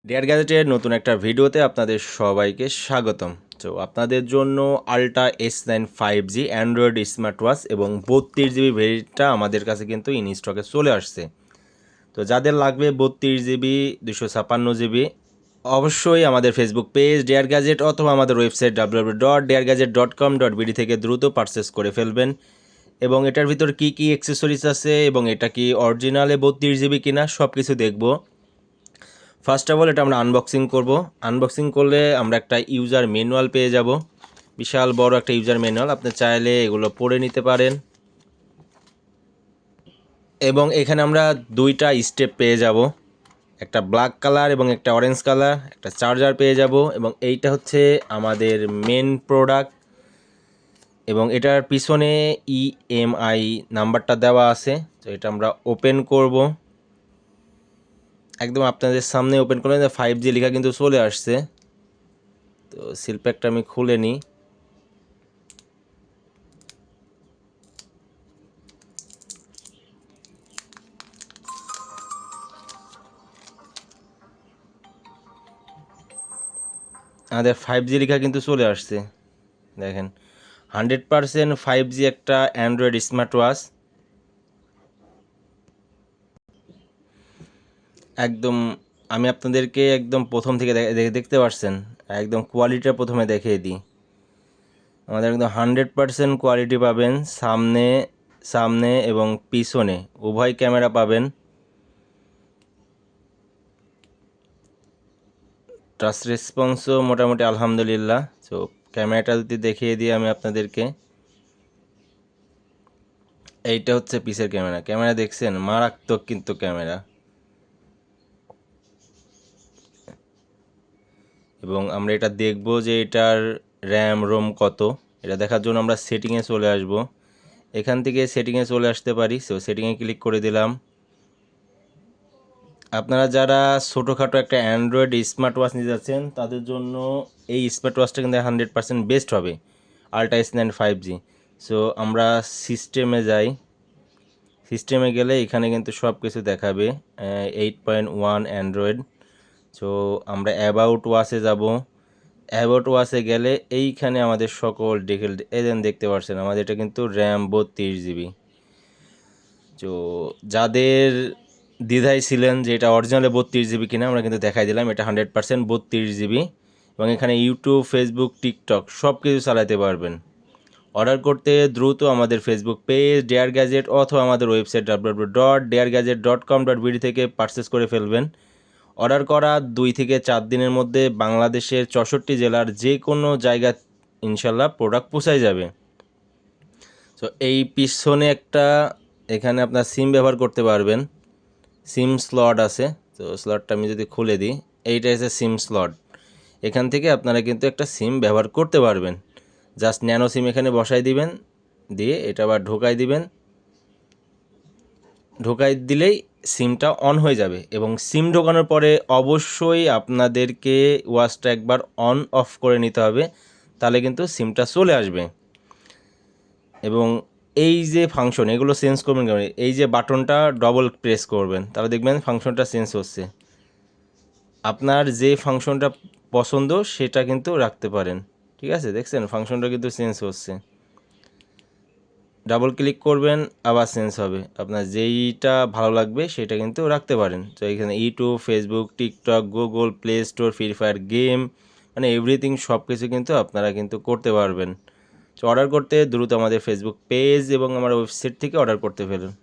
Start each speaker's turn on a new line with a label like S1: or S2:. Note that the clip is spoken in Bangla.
S1: ডেয়ার গ্যাজেটের নতুন একটা ভিডিওতে আপনাদের সবাইকে স্বাগতম। তো আপনাদের জন্য ultra S9 5G Android smart watch এবং 32GB ভেরিয়েন্টটা আমাদের কাছে কিন্তু ইন স্টকে চলে আসছে। তো যাদের লাগবে 32GB 256GB অবশ্যই আমাদের ফেসবুক পেজ ডেয়ার গ্যাজেট অথবা আমাদের ওয়েবসাইট www.deargadget.com.bd থেকে দ্রুত পারচেস করে ফেলবেন। এবং এটার ভিতর কি কি অ্যাক্সেসরিজ আছে এবং এটা কি অরিজিনালে 32GB কিনা সব কিছু দেখব। ফার্স্ট অফ অল এটা আমরা আনবক্সিং করব। আনবক্সিং করলে আমরা একটা ইউজার ম্যানুয়াল পেয়ে যাব, বিশাল বড় একটা ইউজার ম্যানুয়াল। আপনি চাইলে এগুলো পড়ে নিতে পারেন। এবং এখানে আমরা দুইটা স্টেপ পেয়ে যাব, একটা ব্ল্যাক কালার এবং একটা অরেঞ্জ কালার, একটা চার্জার পেয়ে যাব। এবং এইটা হচ্ছে আমাদের মেন প্রোডাক্ট এবং এটার পিছনে EMI নাম্বারটা দেওয়া আছে। তো এটা আমরা ওপেন করব। একদম আপনাদের সামনে ওপেন করলে 5G লেখা কিন্তু চলে আসছে। তো সিল প্যাকটা আমি খুলে নিই। আমাদের 5G লেখা কিন্তু চলে আসছে, দেখেন 100% 5G একটা অ্যান্ড্রয়েড স্মার্ট ওয়াচ। একদম আমি আপনাদেরকে একদম প্রথম থেকে দেখতে পাচ্ছেন, একদম কোয়ালিটিটা প্রথমে দেখিয়ে দিই। আমাদের একদম 100% কোয়ালিটি পাবেন, সামনে সামনে এবং পিছনে উভয় ক্যামেরা পাবেন। টাচ রেসপন্সও মোটামুটি আলহামদুলিল্লাহ। তো ক্যামেরাটা যদি দেখিয়ে দিই আমি আপনাদেরকে, এইটা হচ্ছে পিসের ক্যামেরা। ক্যামেরা দেখছেন, মারাত্মক কিন্তু ক্যামেরা। এবং আমরা এটা দেখব যে এটার র্যাম রোম কত। এটা দেখার জন্য আমরা সেটিংয়ে চলে আসব। এখান থেকে সেটিংয়ে চলে আসতে পারি। সো সেটিংয়ে ক্লিক করে দিলাম। আপনারা যারা ছোটোখাটো একটা অ্যান্ড্রয়েড স্মার্ট ওয়াচ নিতে যাচ্ছেন তাদের জন্য এই স্মার্ট ওয়াচটা কিন্তু 100% বেস্ট হবে, আল্ট্রা S9 5G। সো আমরা সিস্টেমে যাই। সিস্টেমে গেলে এখানে কিন্তু সব কিছু দেখাবে 8.1 অ্যান্ড্রয়েড। সো আমরা অ্যাবাউট ওয়াচে যাব। অ্যাবাউট ওয়াচে গেলে এইখানে আমাদের সকল ডিটেল দেখতে পাচ্ছেন। আমাদের এটা কিন্তু র্যাম 32GB। তো যাদের দ্বিধায় ছিলেন যে এটা অরিজিনালে 32GB কিনা, আমরা কিন্তু দেখাই দিলাম এটা 100% 32GB। এবং এখানে ইউটিউব, ফেসবুক, টিকটক সব কিছু চালাতে পারবেন। অর্ডার করতে দ্রুত আমাদের ফেসবুক পেজ ডেয়ার গ্যাজেট অথবা আমাদের ওয়েবসাইট www.deargadget.com.bd থেকে পারচেস করে ফেলবেন। অর্ডার করা 2 থেকে 4 দিনের মধ্যে বাংলাদেশের 64 জেলার যে কোনো জায়গা ইনশাল্লাহ প্রোডাক্ট পৌঁছায় যাবে। তো এই পিছনে একটা এখানে আপনার সিম ব্যবহার করতে পারবেন, সিম স্লট আছে। তো স্লটটা আমি যদি খুলে দিই, এইটা হচ্ছে সিম স্লট। এখান থেকে আপনারা কিন্তু একটা সিম ব্যবহার করতে পারবেন। জাস্ট ন্যানো সিম এখানে বসাই দিবেন, দিয়ে এটা আবার ঢোকাই দিবেন। ঢোকাই দিলেই সিমটা অন হয়ে যাবে। এবং সিম ঢোকানোর পরে অবশ্যই আপনাদেরকে ওয়াচটা একবার অন অফ করে নিতে হবে, তাহলে কিন্তু সিমটা চলে আসবে। এবং এই যে ফাংশন, এগুলো চেঞ্জ করবেন কেমন, এই যে বাটনটা ডবল প্রেস করবেন, তাহলে দেখবেন ফাংশনটা চেঞ্জ হচ্ছে। আপনার যে ফাংশনটা পছন্দ সেটা কিন্তু রাখতে পারেন। ঠিক আছে, দেখছেন ফাংশনটা কিন্তু চেঞ্জ হচ্ছে। ডাবল ক্লিক করবেন, আবার চেঞ্জ হবে। আপনার যেইটা ভালো লাগবে সেটা কিন্তু রাখতে পারেন। তো এখানে YouTube, Facebook, TikTok, Google, play store, free fire game, মানে এভরিথিং সব কিছু কিন্তু আপনারা কিন্তু করতে পারবেন। তো অর্ডার করতে দ্রুত আমাদের ফেসবুক পেজ এবং আমার ওয়েবসাইট থেকে অর্ডার করতে ফেলুন।